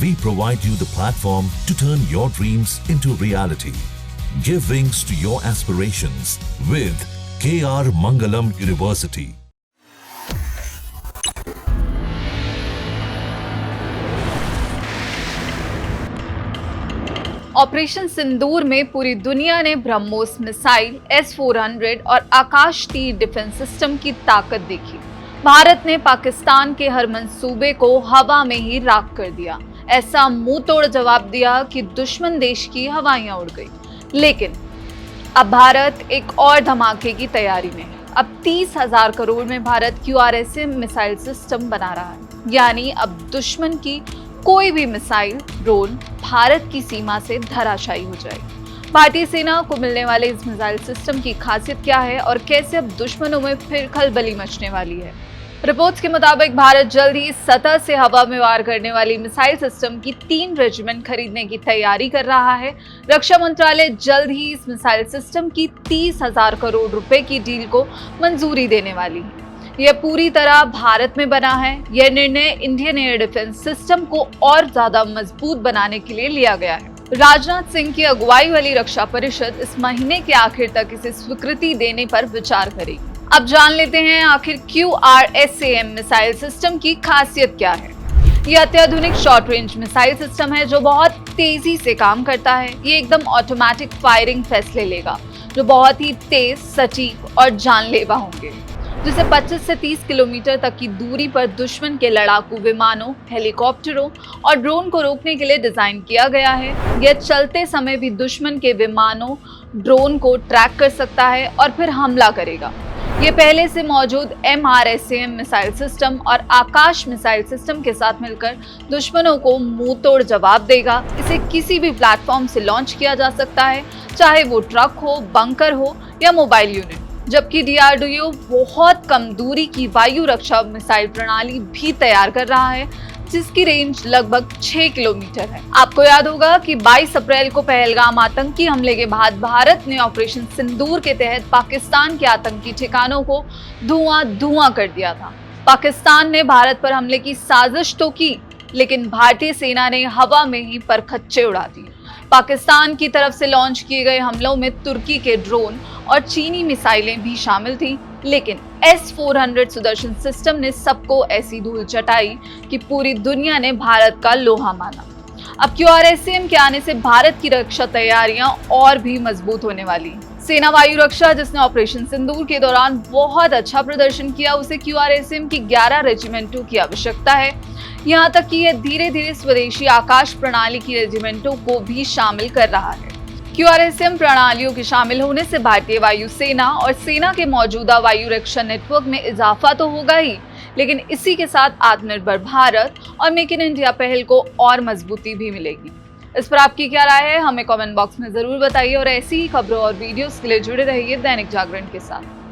we provide you the platform to turn your dreams into reality. Give wings to your aspirations with KR Mangalam University. Operation Sindoor में पूरी दुनिया ने BrahMos missile S-400 और आकाश तीर defence system की ताकत देखी। भारत ने पाकिस्तान के हर मंसूबे को हवा में ही राख कर दिया। ऐसा मुंह तोड़ जवाब दिया कि दुश्मन देश की हवाइयां उड़ गई। लेकिन अब भारत एक और धमाके की तैयारी में है। अब 30,000 करोड़ में भारत QRSAM मिसाइल सिस्टम बना रहा है। यानी अब दुश्मन की कोई भी मिसाइल ड्रोन भारत की सीमा से धराशायी हो जाएगी। भारतीय सेना को मिलने वाले इस मिसाइल सिस्टम की खासियत क्या है और कैसे अब दुश्मनों में फिर खलबली मचने वाली है? रिपोर्ट्स के मुताबिक भारत जल्द ही सतह से हवा में वार करने वाली मिसाइल सिस्टम की 3 रेजिमेंट खरीदने की तैयारी कर रहा है। रक्षा मंत्रालय जल्द ही इस मिसाइल सिस्टम की 30,000 करोड़ रुपए की डील को मंजूरी देने वाली है। यह पूरी तरह भारत में बना है। यह निर्णय इंडियन एयर डिफेंस सिस्टम को और ज्यादा मजबूत बनाने के लिए लिया गया है। राजनाथ सिंह की अगुवाई वाली रक्षा परिषद इस महीने के आखिर तक इसे स्वीकृति देने पर विचार करेगी। अब जान लेते हैं आखिर QRSAM मिसाइल सिस्टम की खासियत क्या है। यह अत्याधुनिक शॉर्ट रेंज मिसाइल सिस्टम है जो बहुत तेजी से काम करता है। ये एकदम ऑटोमेटिक फायरिंग फैसले लेगा जो बहुत ही तेज, सटीक और जानलेवा होंगे, जिसे 25 से 30 किलोमीटर तक की दूरी पर दुश्मन के लड़ाकू विमानों, हेलीकॉप्टरों और ड्रोन को रोकने के लिए डिजाइन किया गया है। यह चलते समय भी दुश्मन के विमानों, ड्रोन को ट्रैक कर सकता है और फिर हमला करेगा। ये पहले से मौजूद MRSAM मिसाइल सिस्टम और आकाश मिसाइल सिस्टम के साथ मिलकर दुश्मनों को मुंह तोड़ जवाब देगा। इसे किसी भी प्लेटफॉर्म से लॉन्च किया जा सकता है, चाहे वो ट्रक हो, बंकर हो या मोबाइल यूनिट। जबकि DRDO बहुत कम दूरी की वायु रक्षा मिसाइल प्रणाली भी तैयार कर रहा है जिसकी रेंज लगभग 6 किलोमीटर है। आपको याद होगा कि 22 अप्रैल को पहलगाम आतंकी हमले के बाद भारत ने ऑपरेशन सिंदूर के तहत पाकिस्तान के आतंकी ठिकानों को धुआं कर दिया था। पाकिस्तान ने भारत पर हमले की साजिश तो की, लेकिन भारतीय सेना ने हवा में ही परखच्चे उड़ा दिए। पाकिस्तान की तरफ से लॉन्च किए गए हमलों में तुर्की के ड्रोन और चीनी मिसाइलें भी शामिल थीं, लेकिन S-400 सुदर्शन सिस्टम ने सबको ऐसी धूल चटाई कि पूरी दुनिया ने भारत का लोहा माना। अब QRSAM के आने से भारत की रक्षा तैयारियां और भी मजबूत होने वाली हैं। सेना वायु रक्षा, जिसने ऑपरेशन सिंदूर के दौरान बहुत अच्छा प्रदर्शन किया, उसे QRSAM की 11 रेजिमेंटों की आवश्यकता है। यहाँ तक कि यह धीरे धीरे स्वदेशी आकाश प्रणाली की रेजिमेंटों को भी शामिल कर रहा है। QRSAM प्रणालियों के शामिल होने से भारतीय वायु सेना और सेना के मौजूदा वायु रक्षा नेटवर्क में इजाफा तो होगा ही, लेकिन इसी के साथ आत्मनिर्भर भारत और मेक इन इंडिया पहल को और मजबूती भी मिलेगी। इस पर आपकी क्या राय है, हमें कमेंट बॉक्स में जरूर बताइए और ऐसी ही खबरों और वीडियोस के लिए जुड़े रहिए दैनिक जागरण के साथ।